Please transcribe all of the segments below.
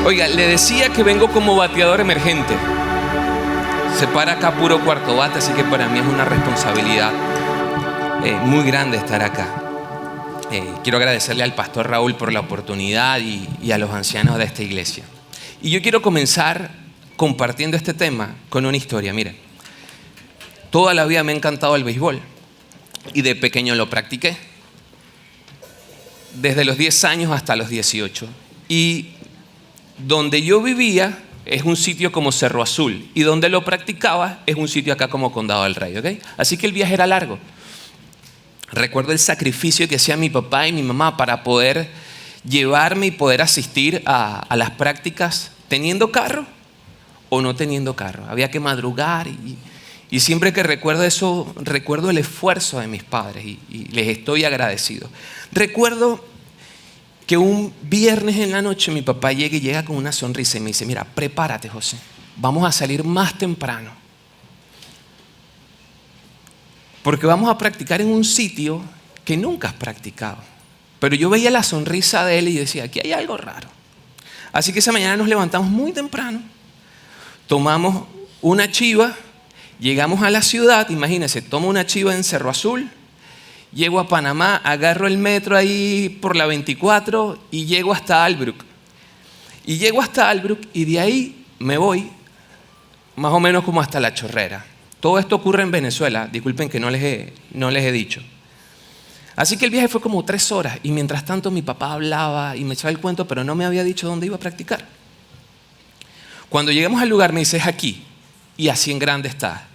Oiga, le decía que vengo como bateador emergente. Se para acá puro cuarto bate, así que para mí es una responsabilidad muy grande estar acá. Quiero agradecerle al pastor Raúl por la oportunidad y a los ancianos de esta iglesia. Y yo quiero comenzar compartiendo este tema con una historia. Miren, toda la vida me ha encantado el béisbol y de pequeño lo practiqué. Desde los 10 años hasta los 18. Y donde yo vivía es un sitio como Cerro Azul y donde lo practicaba es un sitio acá como Condado del Rey, ¿ok? Así que el viaje era largo. Recuerdo el sacrificio que hacían mi papá y mi mamá para poder llevarme y poder asistir a las prácticas teniendo carro o no teniendo carro. Había que madrugar y siempre que recuerdo eso, recuerdo el esfuerzo de mis padres y les estoy agradecido. Recuerdo que un viernes en la noche mi papá llega con una sonrisa y me dice: mira, prepárate, José, vamos a salir más temprano. Porque vamos a practicar en un sitio que nunca has practicado. Pero yo veía la sonrisa de él y decía: aquí hay algo raro. Así que esa mañana nos levantamos muy temprano, tomamos una chiva, llegamos a la ciudad, imagínense, tomo una chiva en Cerro Azul, llego a Panamá, agarro el metro ahí por la 24 y llego hasta Albrook. Y llego hasta Albrook y de ahí me voy más o menos como hasta La Chorrera. Todo esto ocurre en Venezuela, disculpen que no les he dicho. Así que el viaje fue como 3 horas y mientras tanto mi papá hablaba y me echaba el cuento, pero no me había dicho dónde iba a practicar. Cuando llegamos al lugar me dice: es aquí, y así en grande está,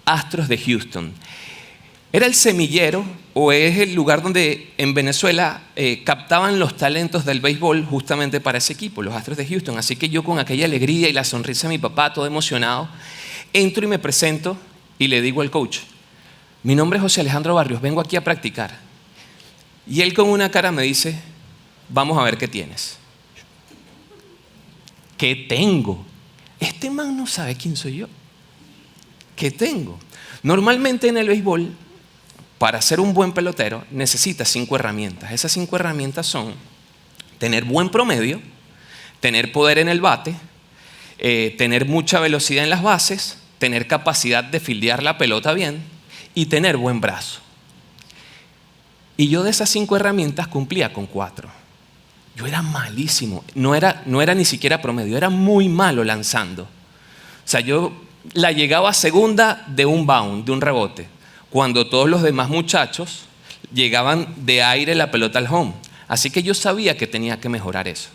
Astros de Houston. Era el semillero o es el lugar donde en Venezuela captaban los talentos del béisbol justamente para ese equipo, los Astros de Houston. Así que yo con aquella alegría y la sonrisa de mi papá, todo emocionado, entro y me presento y le digo al coach: mi nombre es José Alejandro Barrios, vengo aquí a practicar. Y él con una cara me dice: vamos a ver qué tienes. ¿Qué tengo? Este man no sabe quién soy yo. ¿Qué tengo? Normalmente en el béisbol, para ser un buen pelotero, necesitas 5 herramientas. Esas 5 herramientas son tener buen promedio, tener poder en el bate, tener mucha velocidad en las bases, tener capacidad de fildear la pelota bien y tener buen brazo. Y yo de esas 5 herramientas cumplía con 4. Yo era malísimo, no era ni siquiera promedio, era muy malo lanzando. O sea, yo la llegaba a segunda de un bound, de un rebote, cuando todos los demás muchachos llegaban de aire la pelota al home. Así que yo sabía que tenía que mejorar eso.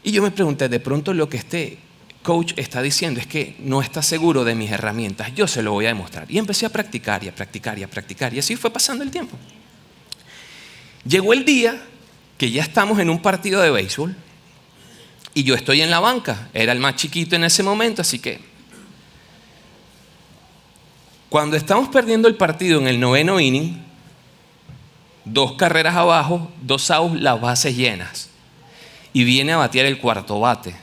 Y yo me pregunté, de pronto lo que este coach está diciendo es que no está seguro de mis herramientas, yo se lo voy a demostrar. Y empecé a practicar y a practicar y a practicar y así fue pasando el tiempo. Llegó el día que ya estamos en un partido de béisbol y yo estoy en la banca, era el más chiquito en ese momento, así que cuando estamos perdiendo el partido en el 9º inning, 2 carreras abajo, 2 outs, las bases llenas y viene a batear el cuarto bate.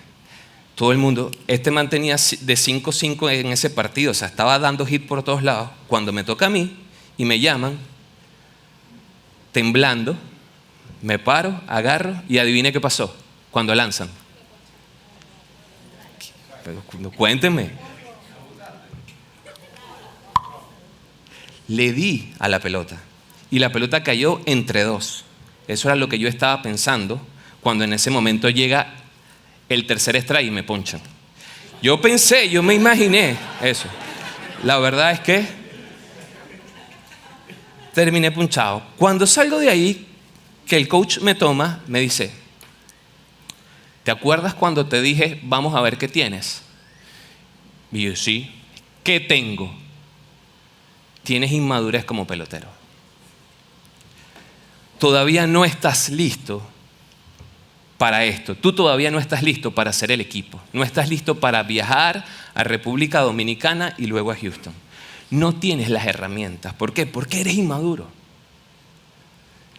Todo el mundo, este man tenía de 5-5 en ese partido, o sea, estaba dando hit por todos lados. Cuando me toca a mí y me llaman, temblando, me paro, agarro y adivine qué pasó cuando lanzan. Pero cuéntenme. Le di a la pelota y la pelota cayó entre 2. Eso era lo que yo estaba pensando cuando en ese momento llega el tercer strike y me ponchan. Yo me imaginé eso. La verdad es que terminé punchado. Cuando salgo de ahí, que el coach me toma, me dice: ¿te acuerdas cuando te dije vamos a ver qué tienes? Y yo: sí. ¿Qué tengo? Tienes inmadurez como pelotero. Todavía no estás listo para esto. Tú todavía no estás listo para hacer el equipo. No estás listo para viajar a República Dominicana y luego a Houston. No tienes las herramientas. ¿Por qué? Porque eres inmaduro.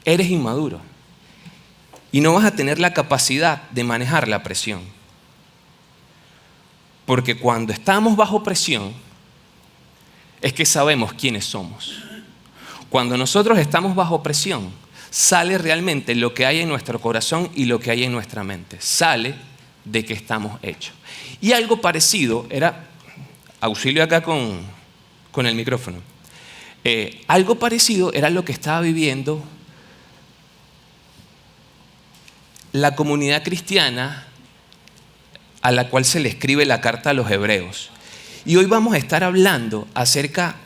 Eres inmaduro. Y no vas a tener la capacidad de manejar la presión. Porque cuando estamos bajo presión, es que sabemos quiénes somos. Cuando nosotros estamos bajo presión, sale realmente lo que hay en nuestro corazón y lo que hay en nuestra mente. Sale de qué estamos hechos. Y algo parecido era, auxilio acá con el micrófono, algo parecido era lo que estaba viviendo la comunidad cristiana a la cual se le escribe la carta a los hebreos. Y hoy vamos a estar hablando acerca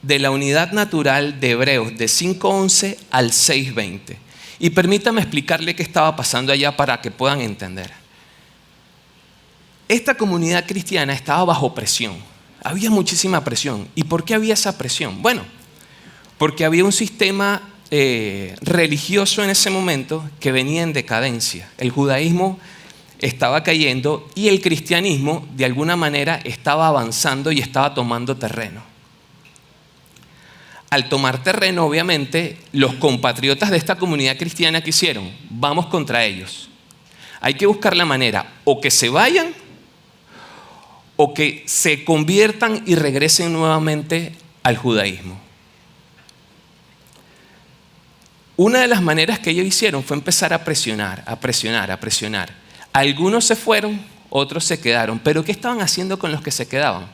de la unidad natural de Hebreos de 5:11 al 6:20. Y permítame explicarle qué estaba pasando allá para que puedan entender. Esta comunidad cristiana estaba bajo presión. Había muchísima presión. ¿Y por qué había esa presión? Bueno, porque había un sistema religioso en ese momento que venía en decadencia. El judaísmo estaba cayendo y el cristianismo de alguna manera estaba avanzando y estaba tomando terreno. Al tomar terreno, obviamente, los compatriotas de esta comunidad cristiana, ¿qué hicieron? Vamos contra ellos. Hay que buscar la manera o que se vayan o que se conviertan y regresen nuevamente al judaísmo. Una de las maneras que ellos hicieron fue empezar a presionar. Algunos se fueron, otros se quedaron. ¿Pero qué estaban haciendo con los que se quedaban?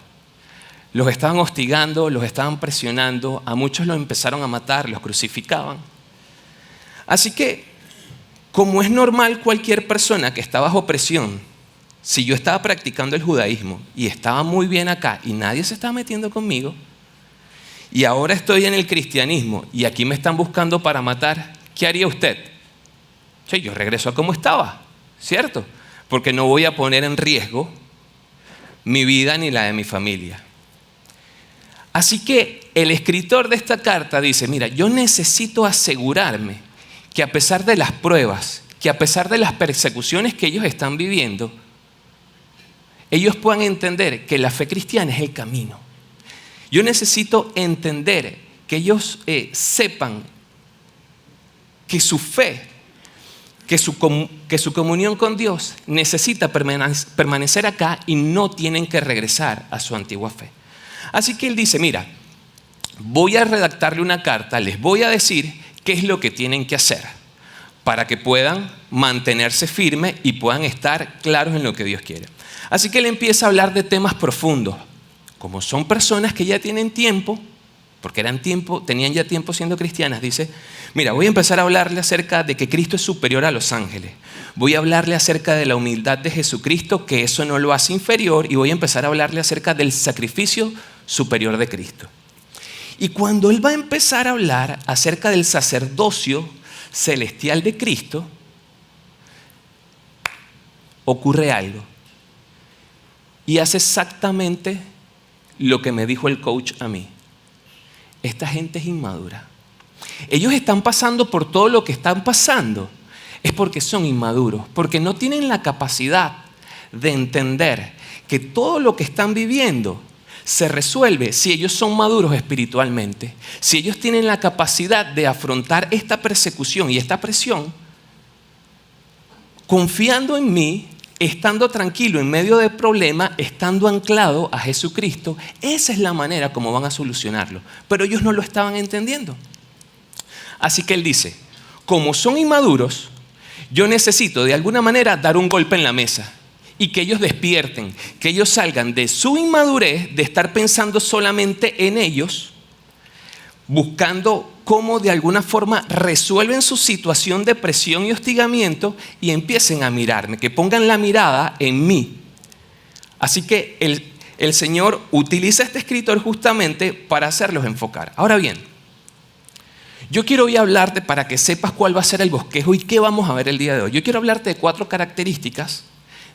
Los estaban hostigando, los estaban presionando, a muchos los empezaron a matar, los crucificaban. Así que, como es normal cualquier persona que está bajo presión, si yo estaba practicando el judaísmo y estaba muy bien acá y nadie se estaba metiendo conmigo, y ahora estoy en el cristianismo y aquí me están buscando para matar, ¿qué haría usted? Yo regreso a como estaba, ¿cierto? Porque no voy a poner en riesgo mi vida ni la de mi familia. Así que el escritor de esta carta dice, mira, yo necesito asegurarme que a pesar de las pruebas, que a pesar de las persecuciones que ellos están viviendo, ellos puedan entender que la fe cristiana es el camino. Yo necesito entender que ellos sepan que su fe, que su comunión con Dios necesita permanecer acá y no tienen que regresar a su antigua fe. Así que él dice, mira, voy a redactarle una carta, les voy a decir qué es lo que tienen que hacer para que puedan mantenerse firmes y puedan estar claros en lo que Dios quiere. Así que él empieza a hablar de temas profundos. Como son personas que ya tienen tiempo, porque tenían ya tiempo siendo cristianas, dice, mira, voy a empezar a hablarle acerca de que Cristo es superior a los ángeles. Voy a hablarle acerca de la humildad de Jesucristo, que eso no lo hace inferior, y voy a empezar a hablarle acerca del sacrificio superior de Cristo. Y cuando él va a empezar a hablar acerca del sacerdocio celestial de Cristo, ocurre algo. Y hace exactamente lo que me dijo el coach a mí. Esta gente es inmadura. Ellos están pasando por todo lo que están pasando. Es porque son inmaduros, porque no tienen la capacidad de entender que todo lo que están viviendo se resuelve si ellos son maduros espiritualmente, si ellos tienen la capacidad de afrontar esta persecución y esta presión, confiando en mí, estando tranquilo en medio del problema, estando anclado a Jesucristo. Esa es la manera como van a solucionarlo. Pero ellos no lo estaban entendiendo. Así que él dice, como son inmaduros, yo necesito de alguna manera dar un golpe en la mesa y que ellos despierten, que ellos salgan de su inmadurez, de estar pensando solamente en ellos, buscando cómo de alguna forma resuelven su situación de presión y hostigamiento y empiecen a mirarme, que pongan la mirada en mí. Así que el Señor utiliza a este escritor justamente para hacerlos enfocar. Ahora bien, yo quiero hoy hablarte para que sepas cuál va a ser el bosquejo y qué vamos a ver el día de hoy. Yo quiero hablarte de 4 características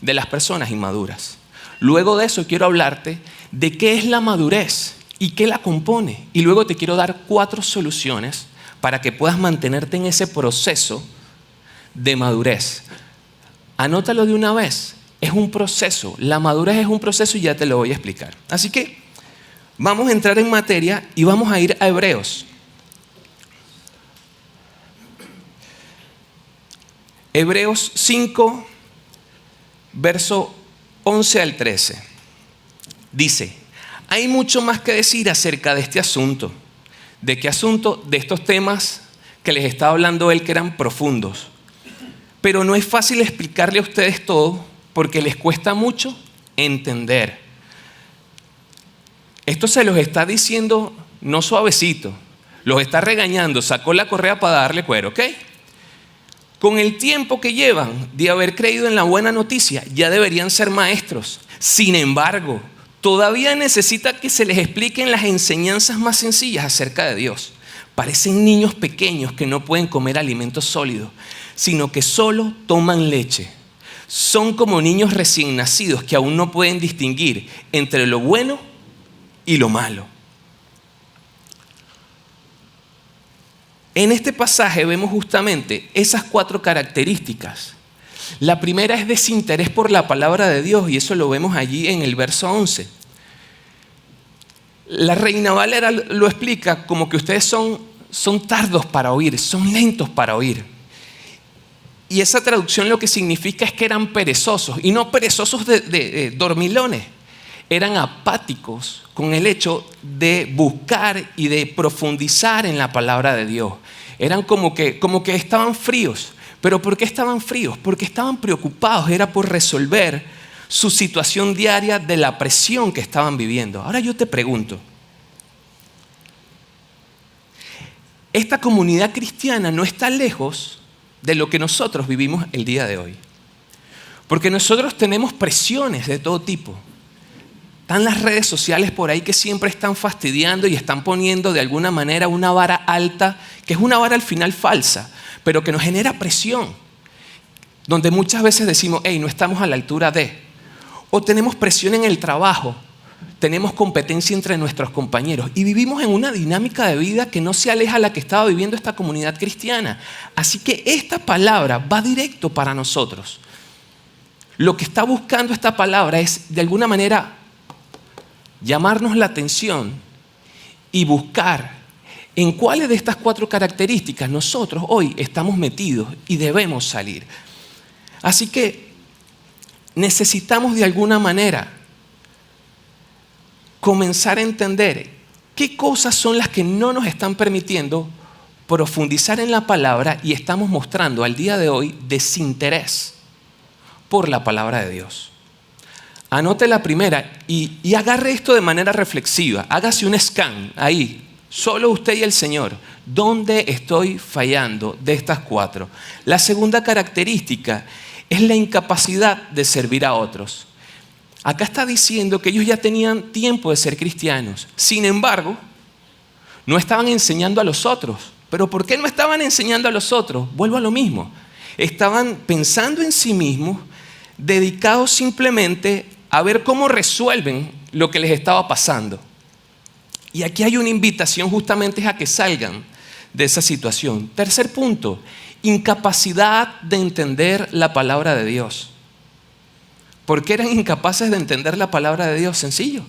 de las personas inmaduras. Luego de eso quiero hablarte de qué es la madurez y qué la compone. Y luego te quiero dar 4 soluciones para que puedas mantenerte en ese proceso de madurez. Anótalo de una vez. Es un proceso. La madurez es un proceso y ya te lo voy a explicar. Así que vamos a entrar en materia y vamos a ir a Hebreos. Hebreos 5, verso 11 al 13. Dice, hay mucho más que decir acerca de este asunto. ¿De qué asunto? De estos temas que les estaba hablando él, que eran profundos. Pero no es fácil explicarle a ustedes todo porque les cuesta mucho entender. Esto se los está diciendo no suavecito, los está regañando, sacó la correa para darle cuero, ¿ok? Con el tiempo que llevan de haber creído en la buena noticia, ya deberían ser maestros. Sin embargo, todavía necesita que se les expliquen las enseñanzas más sencillas acerca de Dios. Parecen niños pequeños que no pueden comer alimentos sólidos, sino que solo toman leche. Son como niños recién nacidos que aún no pueden distinguir entre lo bueno y lo malo. En este pasaje vemos justamente esas 4 características. La primera es desinterés por la palabra de Dios, y eso lo vemos allí en el verso 11. La Reina Valera lo explica como que ustedes son tardos para oír, son lentos para oír. Y esa traducción lo que significa es que eran perezosos, y no perezosos de dormilones. Eran apáticos con el hecho de buscar y de profundizar en la palabra de Dios. Eran como que estaban fríos. ¿Pero por qué estaban fríos? Porque estaban preocupados, era por resolver su situación diaria de la presión que estaban viviendo. Ahora yo te pregunto, esta comunidad cristiana no está lejos de lo que nosotros vivimos el día de hoy. Porque nosotros tenemos presiones de todo tipo. Están las redes sociales por ahí que siempre están fastidiando y están poniendo de alguna manera una vara alta, que es una vara al final falsa, pero que nos genera presión. Donde muchas veces decimos, hey, no estamos a la altura de. O tenemos presión en el trabajo, tenemos competencia entre nuestros compañeros y vivimos en una dinámica de vida que no se aleja a la que estaba viviendo esta comunidad cristiana. Así que esta palabra va directo para nosotros. Lo que está buscando esta palabra es de alguna manera llamarnos la atención y buscar en cuáles de estas 4 características nosotros hoy estamos metidos y debemos salir. Así que necesitamos de alguna manera comenzar a entender qué cosas son las que no nos están permitiendo profundizar en la palabra y estamos mostrando al día de hoy desinterés por la palabra de Dios. Anote la primera y agarre esto de manera reflexiva. Hágase un scan ahí, solo usted y el Señor. ¿Dónde estoy fallando de estas 4? La segunda característica es la incapacidad de servir a otros. Acá está diciendo que ellos ya tenían tiempo de ser cristianos. Sin embargo, no estaban enseñando a los otros. ¿Pero por qué no estaban enseñando a los otros? Vuelvo a lo mismo. Estaban pensando en sí mismos, dedicados simplemente a ver cómo resuelven lo que les estaba pasando. Y aquí hay una invitación justamente a que salgan de esa situación. Tercer punto, incapacidad de entender la palabra de Dios. ¿Por qué eran incapaces de entender la palabra de Dios? Sencillo.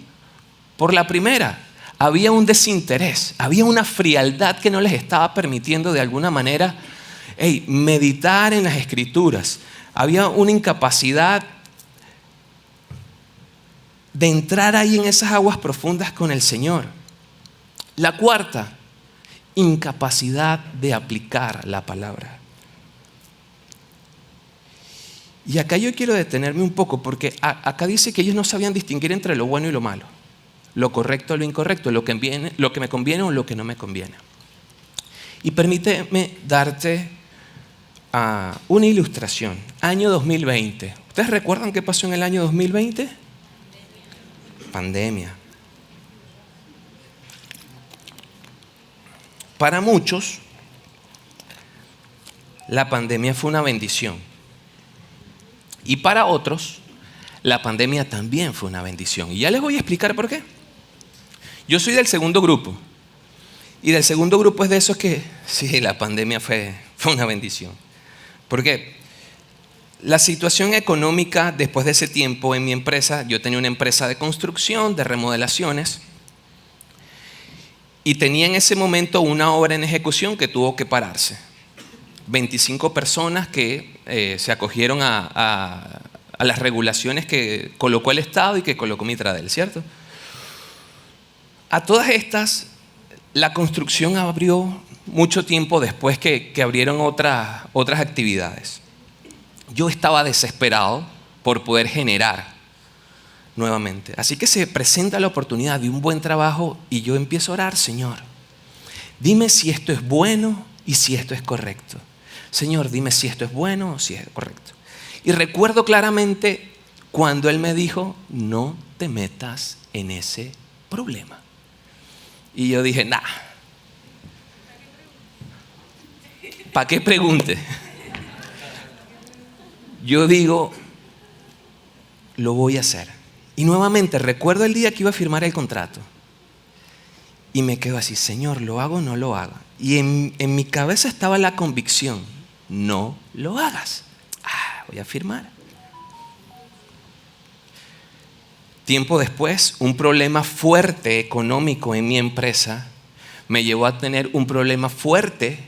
Por la primera, había un desinterés, había una frialdad que no les estaba permitiendo de alguna manera meditar en las Escrituras. Había una incapacidad de entrar ahí en esas aguas profundas con el Señor. La cuarta, incapacidad de aplicar la palabra. Y acá yo quiero detenerme un poco porque acá dice que ellos no sabían distinguir entre lo bueno y lo malo, lo correcto o lo incorrecto, lo que me conviene o lo que no me conviene. Y permíteme darte una ilustración. Año 2020. ¿Ustedes recuerdan qué pasó en el año 2020? Pandemia. Para muchos, la pandemia fue una bendición. Y para otros, la pandemia también fue una bendición. Y ya les voy a explicar por qué. Yo soy del segundo grupo. Y del segundo grupo es de esos que, sí, la pandemia fue una bendición. Porque la situación económica después de ese tiempo en mi empresa, yo tenía una empresa de construcción, de remodelaciones, y tenía en ese momento una obra en ejecución que tuvo que pararse. 25 personas que se acogieron a las regulaciones que colocó el Estado y que colocó Mitradel, ¿cierto? A todas estas, la construcción abrió mucho tiempo después que abrieron otras actividades. Yo estaba desesperado por poder generar nuevamente. Así que se presenta la oportunidad de un buen trabajo y yo empiezo a orar, Señor, dime si esto es bueno y si esto es correcto. Señor, dime si esto es bueno o si es correcto. Y recuerdo claramente cuando Él me dijo, no te metas en ese problema. Y yo dije, nah, ¿para qué pregunte? Yo digo, lo voy a hacer. Y nuevamente recuerdo el día que iba a firmar el contrato. Y me quedo así, Señor, ¿lo hago o no lo hago? Y en mi cabeza estaba la convicción, no lo hagas. Voy a firmar. Tiempo después, un problema fuerte económico en mi empresa me llevó a tener un problema fuerte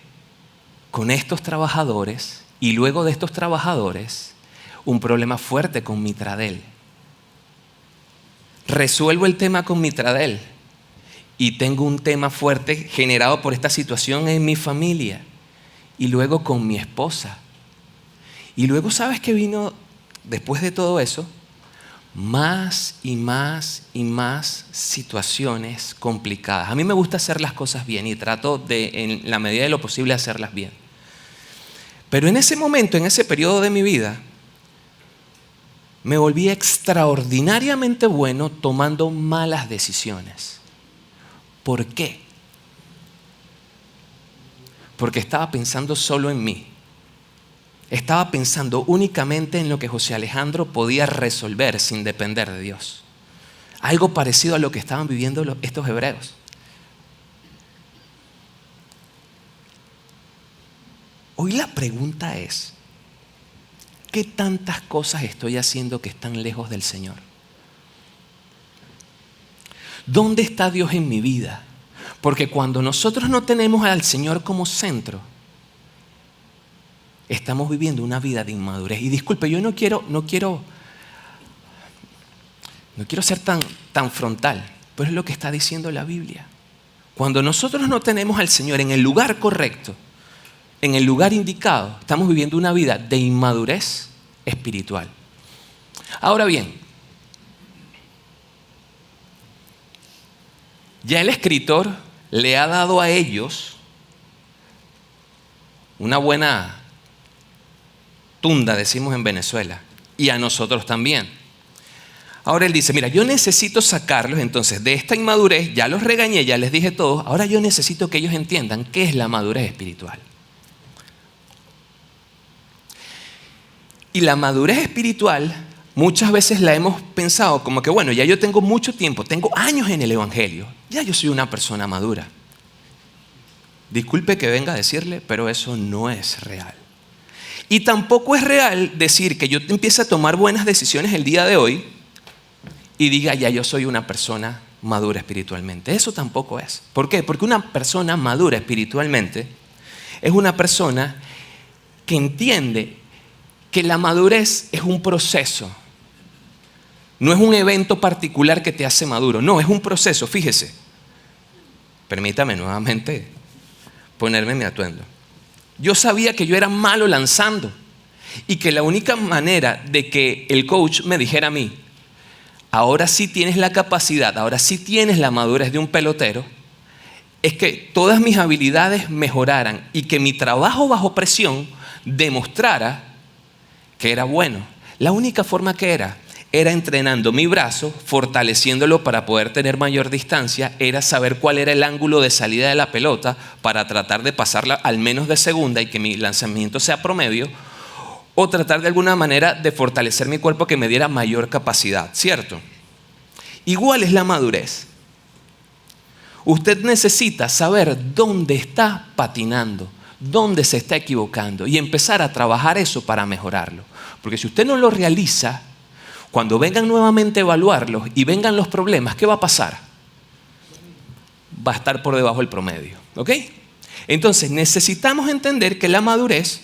con estos trabajadores y luego de estos trabajadores, un problema fuerte con Mitradel. Resuelvo el tema con Mitradel y tengo un tema fuerte generado por esta situación en mi familia y luego con mi esposa. Y luego, ¿sabes qué vino después de todo eso? Más y más y más situaciones complicadas. A mí me gusta hacer las cosas bien y trato de, en la medida de lo posible, hacerlas bien. Pero en ese momento, en ese periodo de mi vida, me volví extraordinariamente bueno tomando malas decisiones. ¿Por qué? Porque estaba pensando solo en mí. Estaba pensando únicamente en lo que José Alejandro podía resolver sin depender de Dios. Algo parecido a lo que estaban viviendo estos hebreos. Hoy la pregunta es, ¿qué tantas cosas estoy haciendo que están lejos del Señor? ¿Dónde está Dios en mi vida? Porque cuando nosotros no tenemos al Señor como centro, estamos viviendo una vida de inmadurez. Y disculpe, yo no quiero ser tan frontal, pero es lo que está diciendo la Biblia. Cuando nosotros no tenemos al Señor en el lugar correcto, en el lugar indicado, estamos viviendo una vida de inmadurez espiritual. Ahora bien, ya el escritor le ha dado a ellos una buena tunda, decimos en Venezuela, y a nosotros también. Ahora él dice, mira, yo necesito sacarlos entonces de esta inmadurez, ya los regañé, ya les dije todo, ahora yo necesito que ellos entiendan qué es la madurez espiritual. Y la madurez espiritual muchas veces la hemos pensado como que, bueno, ya yo tengo mucho tiempo, tengo años en el Evangelio, ya yo soy una persona madura. Disculpe que venga a decirle, pero eso no es real. Y tampoco es real decir que yo empiece a tomar buenas decisiones el día de hoy y diga, ya yo soy una persona madura espiritualmente. Eso tampoco es. ¿Por qué? Porque una persona madura espiritualmente es una persona que entiende que la madurez es un proceso. No es un evento particular que te hace maduro. No, es un proceso. Fíjese. Permítame nuevamente ponerme mi atuendo. Yo sabía que yo era malo lanzando y que la única manera de que el coach me dijera a mí, ahora sí tienes la capacidad, ahora sí tienes la madurez de un pelotero, es que todas mis habilidades mejoraran y que mi trabajo bajo presión demostrara que era bueno. La única forma que era entrenando mi brazo, fortaleciéndolo para poder tener mayor distancia, era saber cuál era el ángulo de salida de la pelota para tratar de pasarla al menos de segunda y que mi lanzamiento sea promedio, o tratar de alguna manera de fortalecer mi cuerpo que me diera mayor capacidad, ¿cierto? Igual es la madurez. Usted necesita saber dónde está patinando, dónde se está equivocando y empezar a trabajar eso para mejorarlo. Porque si usted no lo realiza, cuando vengan nuevamente a evaluarlos y vengan los problemas, ¿qué va a pasar? Va a estar por debajo del promedio, ¿ok? Entonces necesitamos entender que la madurez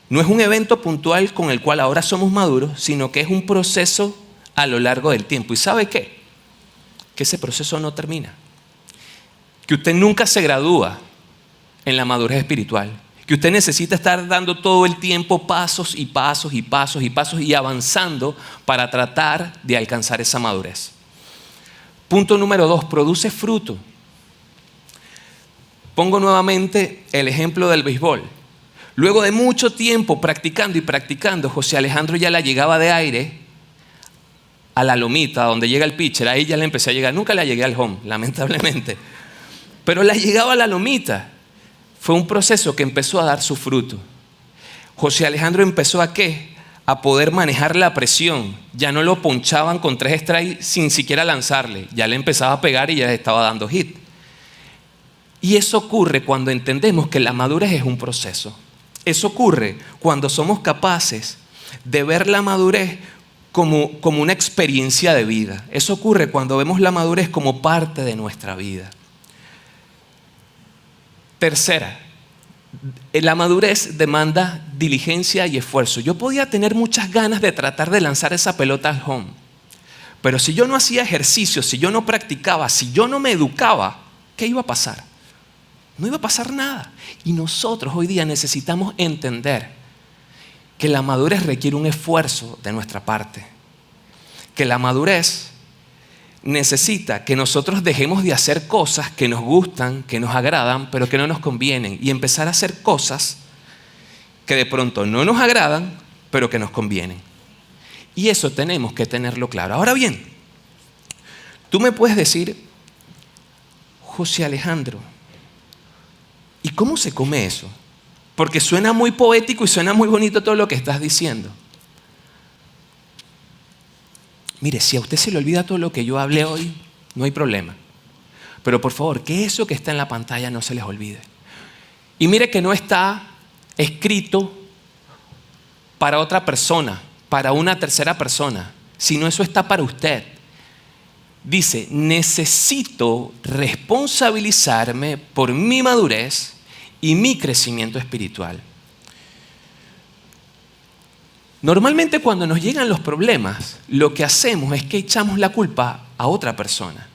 no es un evento puntual con el cual ahora somos maduros, sino que es un proceso a lo largo del tiempo. ¿Y sabe qué? Que ese proceso no termina. Que usted nunca se gradúa en la madurez espiritual. que usted necesita estar dando todo el tiempo pasos y pasos y pasos y pasos y avanzando para tratar de alcanzar esa madurez. Punto número 2, produce fruto. Pongo nuevamente el ejemplo del béisbol. Luego de mucho tiempo practicando y practicando, José Alejandro ya la llegaba de aire a la lomita donde llega el pitcher. Ahí ya le empecé a llegar. Nunca la llegué al home, lamentablemente. Pero la llegaba a la lomita. Fue un proceso que empezó a dar su fruto. José Alejandro empezó ¿a qué? A poder manejar la presión. Ya no lo ponchaban con 3 strikes sin siquiera lanzarle. Ya le empezaba a pegar y ya le estaba dando hit. Y eso ocurre cuando entendemos que la madurez es un proceso. Eso ocurre cuando somos capaces de ver la madurez como una experiencia de vida. Eso ocurre cuando vemos la madurez como parte de nuestra vida. Tercera, la madurez demanda diligencia y esfuerzo. Yo podía tener muchas ganas de tratar de lanzar esa pelota al home, pero si yo no hacía ejercicio, si yo no practicaba, si yo no me educaba, ¿qué iba a pasar? No iba a pasar nada. Y nosotros hoy día necesitamos entender que la madurez requiere un esfuerzo de nuestra parte. Que la madurez necesita que nosotros dejemos de hacer cosas que nos gustan, que nos agradan, pero que no nos convienen. Y empezar a hacer cosas que de pronto no nos agradan, pero que nos convienen. Y eso tenemos que tenerlo claro. Ahora bien, tú me puedes decir, José Alejandro, ¿y cómo se come eso? Porque suena muy poético y suena muy bonito todo lo que estás diciendo. Mire, si a usted se le olvida todo lo que yo hablé hoy, no hay problema. Pero por favor, que eso que está en la pantalla no se les olvide. Y mire que no está escrito para otra persona, para una tercera persona, sino eso está para usted. Dice, necesito responsabilizarme por mi madurez y mi crecimiento espiritual. Normalmente cuando nos llegan los problemas, lo que hacemos es que echamos la culpa a otra persona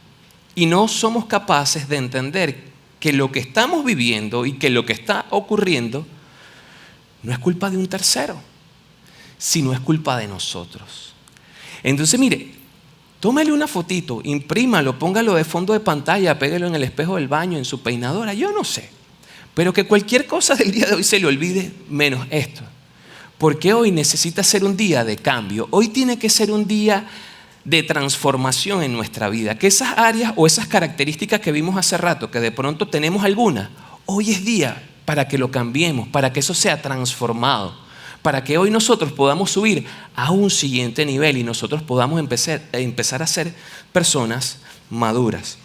y no somos capaces de entender que lo que estamos viviendo y que lo que está ocurriendo no es culpa de un tercero, sino es culpa de nosotros. Entonces, mire, tómale una fotito, imprímalo, póngalo de fondo de pantalla, pégalo en el espejo del baño, en su peinadora, yo no sé. Pero que cualquier cosa del día de hoy se le olvide, menos esto. Porque hoy necesita ser un día de cambio. Hoy tiene que ser un día de transformación en nuestra vida. Que esas áreas o esas características que vimos hace rato, que de pronto tenemos alguna, hoy es día para que lo cambiemos, para que eso sea transformado. Para que hoy nosotros podamos subir a un siguiente nivel y nosotros podamos empezar a ser personas maduras.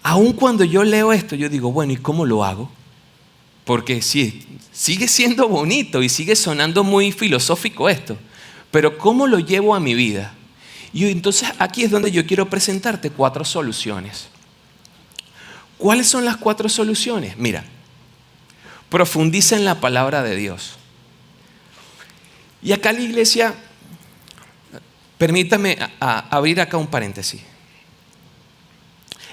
Aun cuando yo leo esto, yo digo, bueno, ¿y cómo lo hago? Porque sí, sigue siendo bonito y sigue sonando muy filosófico esto, pero ¿cómo lo llevo a mi vida? Y entonces aquí es donde yo quiero presentarte 4 soluciones. ¿Cuáles son las 4 soluciones? Mira, profundiza en la palabra de Dios. Y acá la iglesia, permítame abrir acá un paréntesis.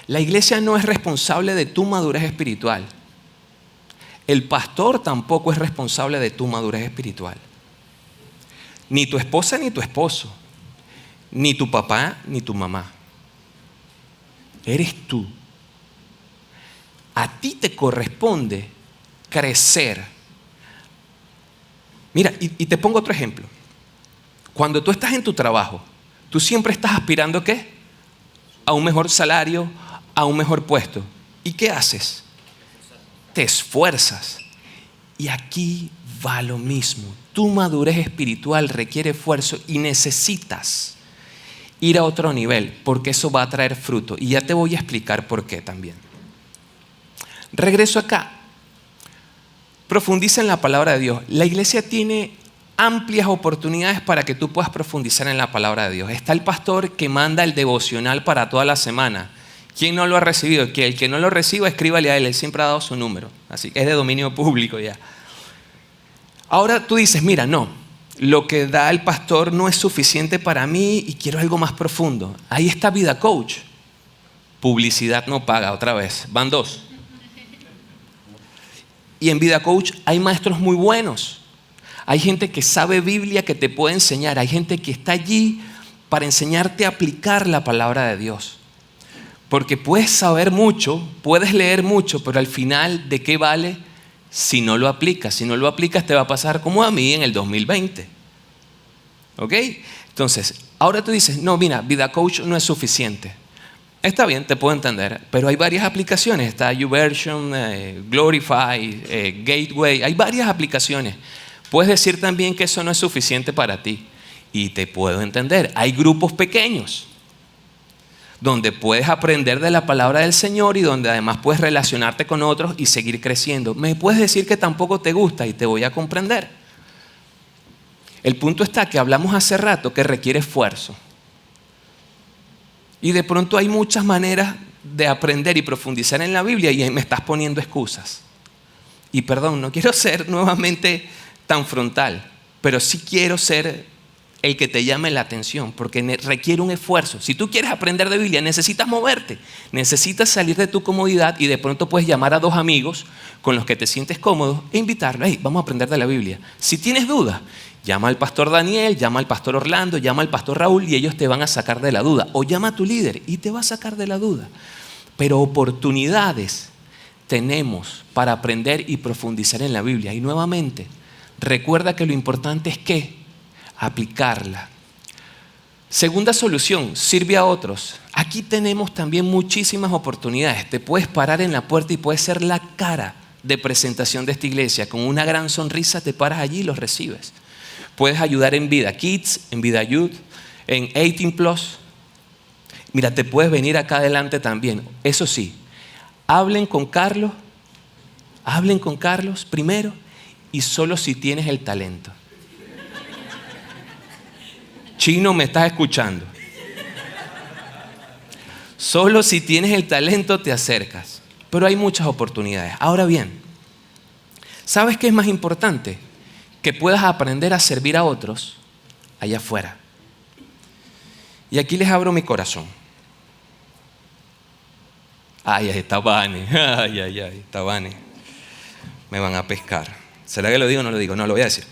La iglesia no es responsable de tu madurez espiritual. El pastor tampoco es responsable de tu madurez espiritual. Ni tu esposa ni tu esposo. Ni tu papá ni tu mamá. Eres tú. A ti te corresponde crecer. Mira, y te pongo otro ejemplo. Cuando tú estás en tu trabajo, tú siempre estás aspirando ¿qué? A un mejor salario, a un mejor puesto. ¿Y qué haces? Te esfuerzas. Y aquí va lo mismo. Tu madurez espiritual requiere esfuerzo y necesitas ir a otro nivel porque eso va a traer fruto. Y ya te voy a explicar por qué también. Regreso acá. Profundiza en la palabra de Dios. La iglesia tiene amplias oportunidades para que tú puedas profundizar en la palabra de Dios. Está el pastor que manda el devocional para toda la semana. ¿Quién no lo ha recibido? Que el que no lo reciba, escríbale a él. Él siempre ha dado su número. Así que es de dominio público ya. Ahora tú dices, mira, no. Lo que da el pastor no es suficiente para mí y quiero algo más profundo. Ahí está Vida Coach. Publicidad no paga otra vez. Van 2. Y en Vida Coach hay maestros muy buenos. Hay gente que sabe Biblia, que te puede enseñar. Hay gente que está allí para enseñarte a aplicar la palabra de Dios. Porque puedes saber mucho, puedes leer mucho, pero al final, ¿de qué vale si no lo aplicas? Si no lo aplicas, te va a pasar como a mí en el 2020. ¿Ok? Entonces, ahora tú dices, no, mira, Vida Coach no es suficiente. Está bien, te puedo entender, pero hay varias aplicaciones. Está YouVersion, Glorify, Gateway, hay varias aplicaciones. Puedes decir también que eso no es suficiente para ti. Y te puedo entender. Hay grupos pequeños donde puedes aprender de la palabra del Señor y donde además puedes relacionarte con otros y seguir creciendo. Me puedes decir que tampoco te gusta y te voy a comprender. El punto está que hablamos hace rato que requiere esfuerzo. Y de pronto hay muchas maneras de aprender y profundizar en la Biblia y me estás poniendo excusas. Y perdón, no quiero ser nuevamente tan frontal, pero sí quiero ser el que te llame la atención, porque requiere un esfuerzo. Si tú quieres aprender de Biblia, necesitas moverte, necesitas salir de tu comodidad y de pronto puedes llamar a 2 amigos con los que te sientes cómodo e invitarlos. Hey, vamos a aprender de la Biblia. Si tienes dudas, llama al pastor Daniel, llama al pastor Orlando, llama al pastor Raúl y ellos te van a sacar de la duda. O llama a tu líder y te va a sacar de la duda. Pero oportunidades tenemos para aprender y profundizar en la Biblia. Y nuevamente, recuerda que lo importante es que aplicarla. Segunda solución, sirve a otros. Aquí tenemos también muchísimas oportunidades. Te puedes parar en la puerta y puedes ser la cara de presentación de esta iglesia. Con una gran sonrisa te paras allí y los recibes. Puedes ayudar en Vida Kids, en Vida Youth, en 18+. Mira, te puedes venir acá adelante también. Eso sí, hablen con Carlos primero y solo si tienes el talento. Chino, ¿me estás escuchando? Solo si tienes el talento te acercas. Pero hay muchas oportunidades. Ahora bien, ¿sabes qué es más importante? Que puedas aprender a servir a otros allá afuera. Y aquí les abro mi corazón. Ay, está Vane. Está Vane. Me van a pescar. ¿Será que lo digo o no lo digo? No, lo voy a decir.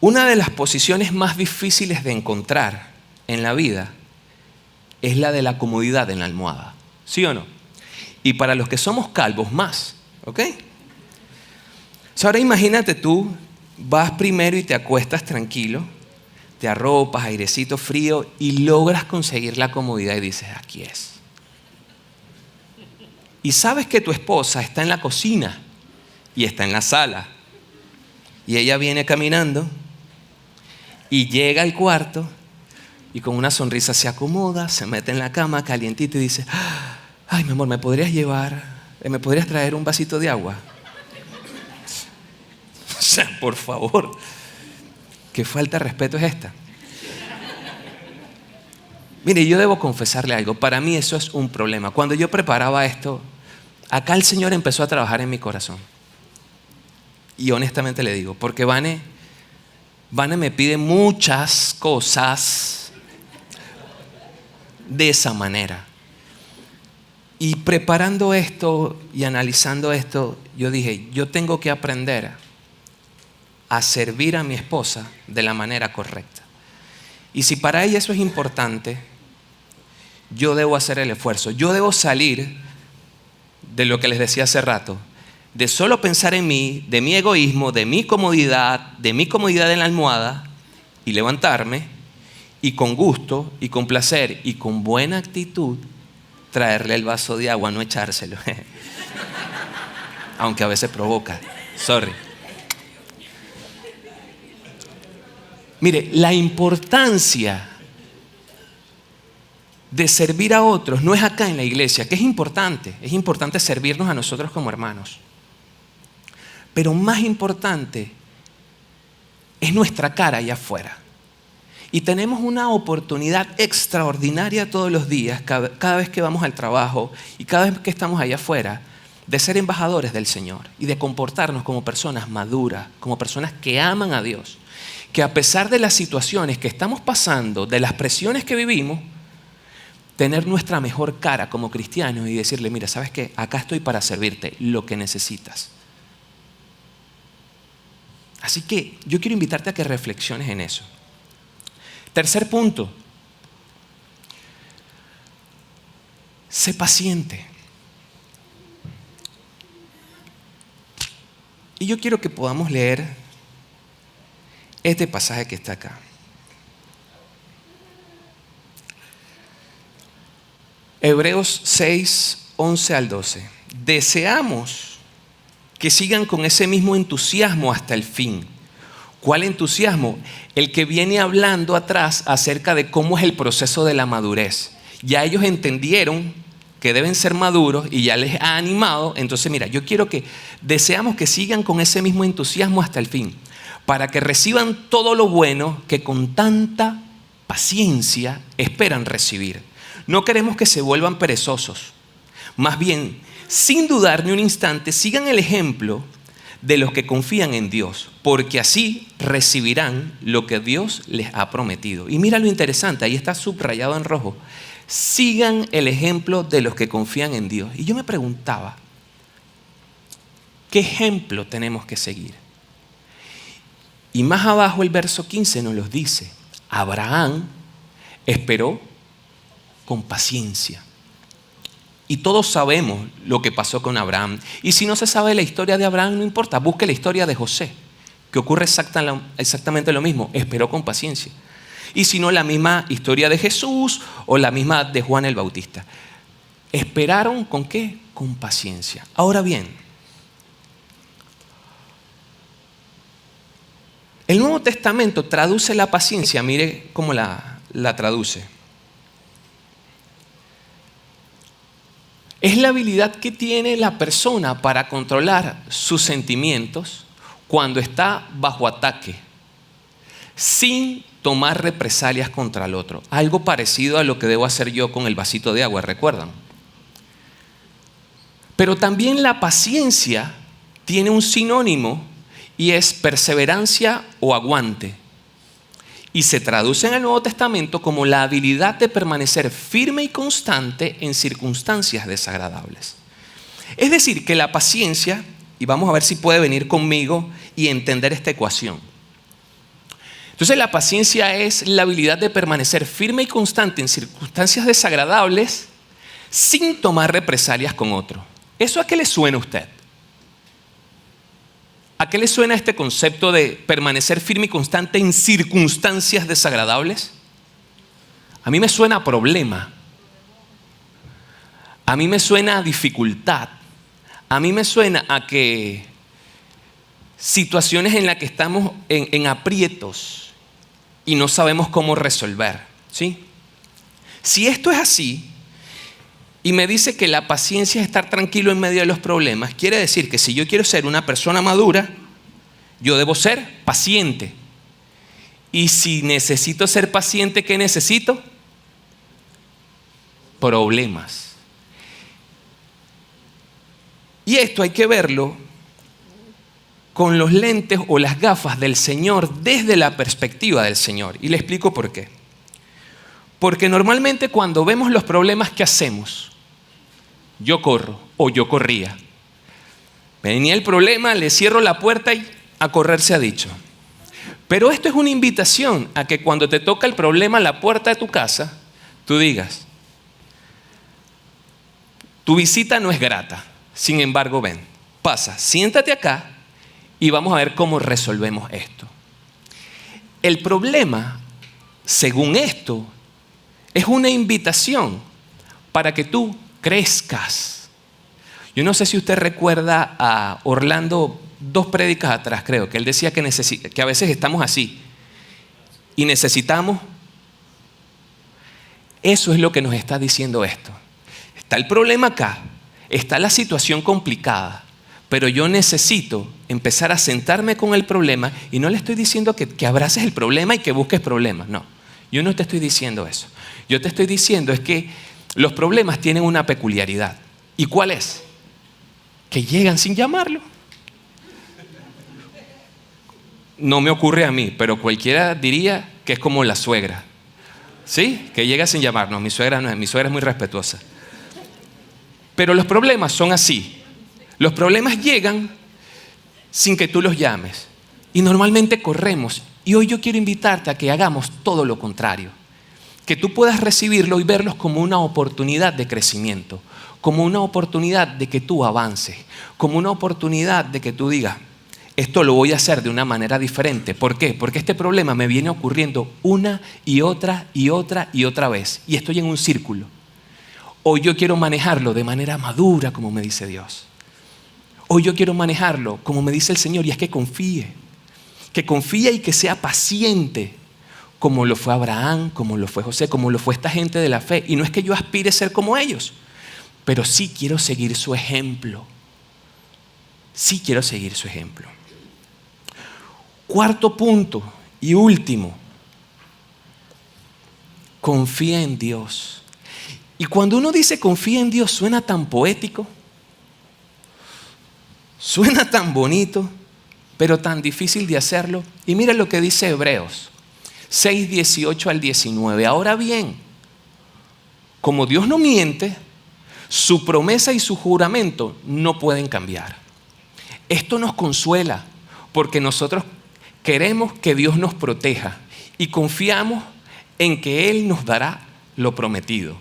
Una de las posiciones más difíciles de encontrar en la vida es la de la comodidad en la almohada. ¿Sí o no? Y para los que somos calvos, más. ¿Ok? Ahora imagínate tú, vas primero y te acuestas tranquilo, te arropas, airecito frío y logras conseguir la comodidad y dices, aquí es. Y sabes que tu esposa está en la cocina y está en la sala. Y ella viene caminando y llega al cuarto y con una sonrisa se acomoda, se mete en la cama calientito y dice, ay mi amor, ¿me podrías traer un vasito de agua? O sea, por favor, qué falta de respeto es esta. Mire, yo debo confesarle algo, para mí eso es un problema. Cuando yo preparaba esto, acá el Señor empezó a trabajar en mi corazón. Y honestamente le digo, porque Vane me pide muchas cosas de esa manera. Y preparando esto y analizando esto, yo dije, yo tengo que aprender a servir a mi esposa de la manera correcta. Y si para ella eso es importante, yo debo hacer el esfuerzo. Yo debo salir de lo que les decía hace rato, de solo pensar en mí, de mi egoísmo, de mi comodidad en la almohada y levantarme y con gusto y con placer y con buena actitud traerle el vaso de agua, no echárselo. Aunque a veces provoca. Sorry. Mire, la importancia de servir a otros no es acá en la iglesia, que es importante servirnos a nosotros como hermanos. Pero más importante es nuestra cara allá afuera. Y tenemos una oportunidad extraordinaria todos los días, cada vez que vamos al trabajo y cada vez que estamos allá afuera, de ser embajadores del Señor y de comportarnos como personas maduras, como personas que aman a Dios. Que a pesar de las situaciones que estamos pasando, de las presiones que vivimos, tener nuestra mejor cara como cristianos y decirle, mira, ¿sabes qué? Acá estoy para servirte lo que necesitas. Así que yo quiero invitarte a que reflexiones en eso. Tercer punto. Sé paciente. Y yo quiero que podamos leer este pasaje que está acá. Hebreos 6, 11 al 12. Deseamos que sigan con ese mismo entusiasmo hasta el fin. ¿Cuál entusiasmo? El que viene hablando atrás acerca de cómo es el proceso de la madurez. Ya ellos entendieron que deben ser maduros y ya les ha animado. Entonces, mira, yo quiero que deseamos que sigan con ese mismo entusiasmo hasta el fin, para que reciban todo lo bueno que con tanta paciencia esperan recibir. No queremos que se vuelvan perezosos. Más bien, sin dudar ni un instante, sigan el ejemplo de los que confían en Dios, porque así recibirán lo que Dios les ha prometido. Y mira lo interesante, ahí está subrayado en rojo. Sigan el ejemplo de los que confían en Dios. Y yo me preguntaba, ¿qué ejemplo tenemos que seguir? Y más abajo el verso 15 nos los dice. Abraham esperó con paciencia. Y todos sabemos lo que pasó con Abraham. Y si no se sabe la historia de Abraham, no importa, busque la historia de José, que ocurre exactamente lo mismo, esperó con paciencia. Y si no, la misma historia de Jesús o la misma de Juan el Bautista. ¿Esperaron con qué? Con paciencia. Ahora bien, el Nuevo Testamento traduce la paciencia, mire cómo la traduce. Es la habilidad que tiene la persona para controlar sus sentimientos cuando está bajo ataque, sin tomar represalias contra el otro. Algo parecido a lo que debo hacer yo con el vasito de agua, ¿recuerdan? Pero también la paciencia tiene un sinónimo y es perseverancia o aguante. Y se traduce en el Nuevo Testamento como la habilidad de permanecer firme y constante en circunstancias desagradables. Es decir, que la paciencia, y vamos a ver si puede venir conmigo y entender esta ecuación. Entonces la paciencia es la habilidad de permanecer firme y constante en circunstancias desagradables sin tomar represalias con otro. ¿Eso a qué le suena a usted? ¿A qué le suena este concepto de permanecer firme y constante en circunstancias desagradables? A mí me suena a problema. A mí me suena a dificultad. A mí me suena a que situaciones en las que estamos en aprietos y no sabemos cómo resolver, ¿sí? Si esto es así y me dice que la paciencia es estar tranquilo en medio de los problemas, quiere decir que si yo quiero ser una persona madura, yo debo ser paciente. Y si necesito ser paciente, ¿qué necesito? Problemas. Y esto hay que verlo con los lentes o las gafas del Señor desde la perspectiva del Señor. Y le explico por qué. Porque normalmente cuando vemos los problemas, ¿qué hacemos? Yo corro o yo corría. Venía el problema, le cierro la puerta y a correr se ha dicho. Pero esto es una invitación a que cuando te toca el problema a la puerta de tu casa, tú digas, tu visita no es grata, sin embargo ven, pasa, siéntate acá y vamos a ver cómo resolvemos esto. El problema, según esto, es una invitación para que tú crezcas. Yo no sé si usted recuerda a Orlando 2 prédicas atrás, creo, que él decía que a veces estamos así y necesitamos. Eso es lo que nos está diciendo esto. Está el problema acá, está la situación complicada, pero yo necesito empezar a sentarme con el problema y no le estoy diciendo que abraces el problema y que busques problemas, no. Yo no te estoy diciendo eso. Yo te estoy diciendo es que los problemas tienen una peculiaridad. ¿Y cuál es? Que llegan sin llamarlo. No me ocurre a mí, pero cualquiera diría que es como la suegra. ¿Sí? Que llega sin llamarnos. Mi suegra no es, mi suegra es muy respetuosa. Pero los problemas son así. Los problemas llegan sin que tú los llames. Y normalmente corremos. Y hoy yo quiero invitarte a que hagamos todo lo contrario. Que tú puedas recibirlo y verlos como una oportunidad de crecimiento. Como una oportunidad de que tú avances. Como una oportunidad de que tú digas, esto lo voy a hacer de una manera diferente. ¿Por qué? Porque este problema me viene ocurriendo una y otra y otra y otra vez. Y estoy en un círculo. Hoy yo quiero manejarlo de manera madura, como me dice Dios. Hoy yo quiero manejarlo como me dice el Señor, y es que confíe. Que confíe y que sea paciente, como lo fue Abraham, como lo fue José, como lo fue esta gente de la fe. Y no es que yo aspire a ser como ellos, pero sí quiero seguir su ejemplo. Sí quiero seguir su ejemplo. Cuarto punto y último. Confía en Dios. Y cuando uno dice confía en Dios, suena tan poético, suena tan bonito, pero tan difícil de hacerlo. Y mira lo que dice Hebreos 6, 18 al 19. Ahora bien, como Dios no miente, su promesa y su juramento no pueden cambiar. Esto nos consuela porque nosotros queremos que Dios nos proteja y confiamos en que Él nos dará lo prometido.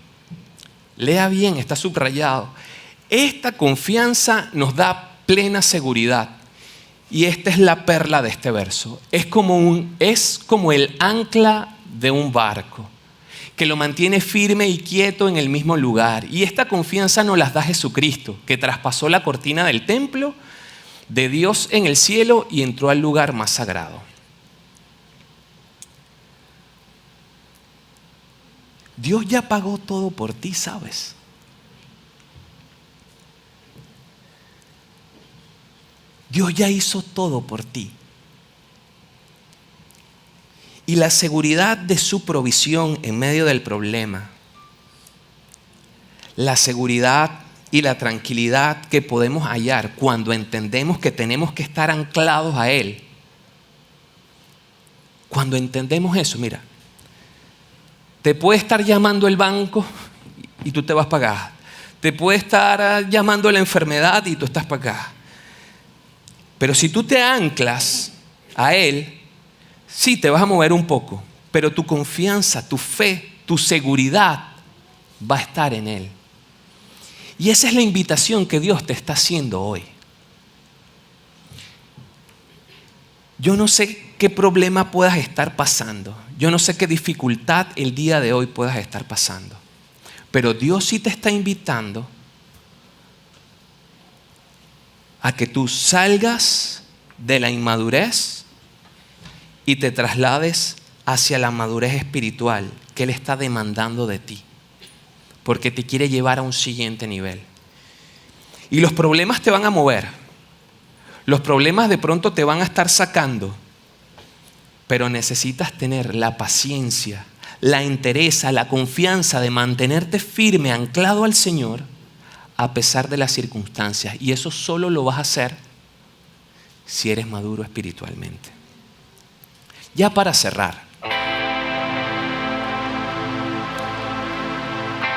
Lea bien, está subrayado. Esta confianza nos da plena seguridad. Y esta es la perla de este verso. Es como el ancla de un barco que lo mantiene firme y quieto en el mismo lugar. Y esta confianza nos la da Jesucristo, que traspasó la cortina del templo de Dios en el cielo y entró al lugar más sagrado. Dios ya pagó todo por ti, ¿sabes? Dios ya hizo todo por ti. Y la seguridad de su provisión en medio del problema, la seguridad y la tranquilidad que podemos hallar cuando entendemos que tenemos que estar anclados a Él. Cuando entendemos eso, mira, te puede estar llamando el banco y tú te vas para acá. Te puede estar llamando la enfermedad y tú estás para acá. Pero si tú te anclas a Él, sí te vas a mover un poco, pero tu confianza, tu fe, tu seguridad va a estar en Él. Y esa es la invitación que Dios te está haciendo hoy. Yo no sé qué problema puedas estar pasando. Yo no sé qué dificultad el día de hoy puedas estar pasando. Pero Dios sí te está invitando a que tú salgas de la inmadurez y te traslades hacia la madurez espiritual que Él está demandando de ti. Porque te quiere llevar a un siguiente nivel. Y los problemas te van a mover. Los problemas de pronto te van a estar sacando. Pero necesitas tener la paciencia, la entereza, la confianza de mantenerte firme, anclado al Señor, a pesar de las circunstancias. Y eso solo lo vas a hacer si eres maduro espiritualmente. Ya para cerrar.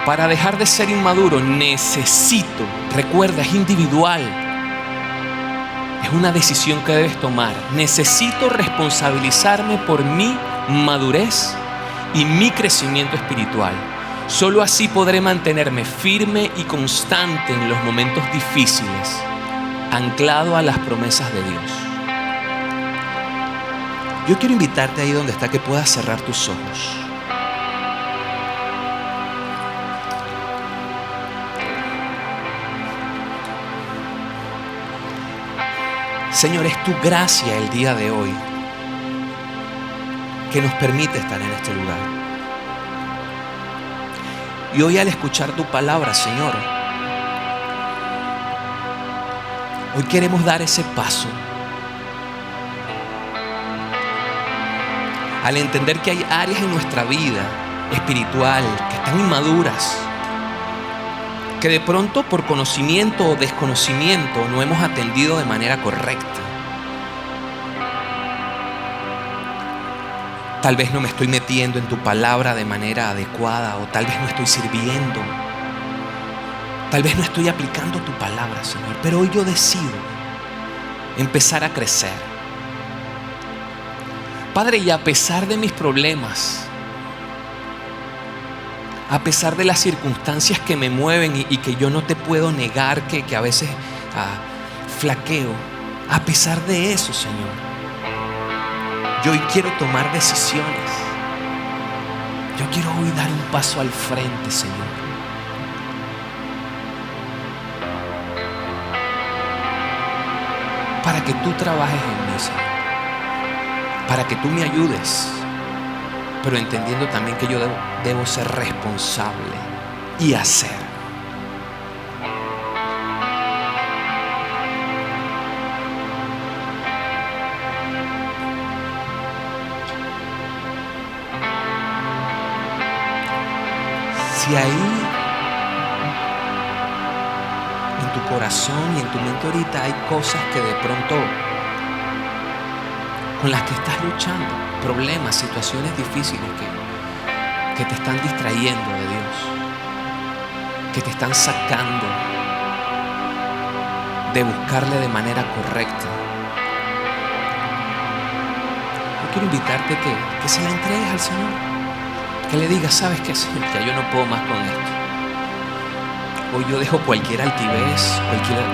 Para dejar de ser inmaduro necesito, recuerda, es individual. Es una decisión que debes tomar. Necesito responsabilizarme por mi madurez y mi crecimiento espiritual. Solo así podré mantenerme firme y constante en los momentos difíciles, anclado a las promesas de Dios. Yo quiero invitarte ahí donde está que puedas cerrar tus ojos. Señor, es tu gracia el día de hoy que nos permite estar en este lugar. Y hoy al escuchar tu palabra, Señor, hoy queremos dar ese paso. Al entender que hay áreas en nuestra vida espiritual que están inmaduras, que de pronto por conocimiento o desconocimiento no hemos atendido de manera correcta. Tal vez no me estoy metiendo en tu palabra de manera adecuada, o tal vez no estoy sirviendo. Tal vez no estoy aplicando tu palabra, Señor. Pero hoy yo decido empezar a crecer. Padre, y a pesar de mis problemas, a pesar de las circunstancias que me mueven y que yo no te puedo negar que a veces flaqueo, a pesar de eso, Señor, yo hoy quiero tomar decisiones. Yo quiero hoy dar un paso al frente, Señor. Para que tú trabajes en mí, Señor. Para que tú me ayudes. Pero entendiendo también que yo debo ser responsable y hacer. Si ahí en tu corazón y en tu mente ahorita hay cosas que de pronto con las que estás luchando, problemas, situaciones difíciles que te están distrayendo de Dios, que te están sacando de buscarle de manera correcta, yo quiero invitarte que se la entregues al Señor. Que le digas, ¿sabes qué, Señor? Ya yo no puedo más con esto. Hoy yo dejo cualquier altivez,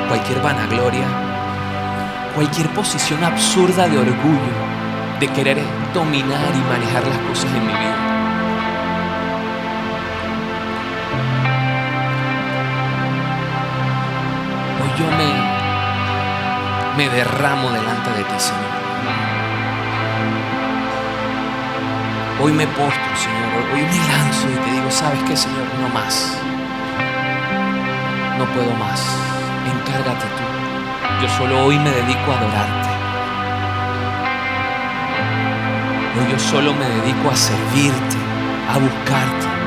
cualquier vanagloria, cualquier posición absurda de orgullo, de querer dominar y manejar las cosas en mi vida. Hoy yo me derramo delante de ti, Señor. Hoy me postro, Señor. Hoy me lanzo y te digo, ¿sabes qué, Señor? No más. No puedo más. Encárgate tú. Yo solo hoy me dedico a adorarte. Hoy yo solo me dedico a servirte, a buscarte.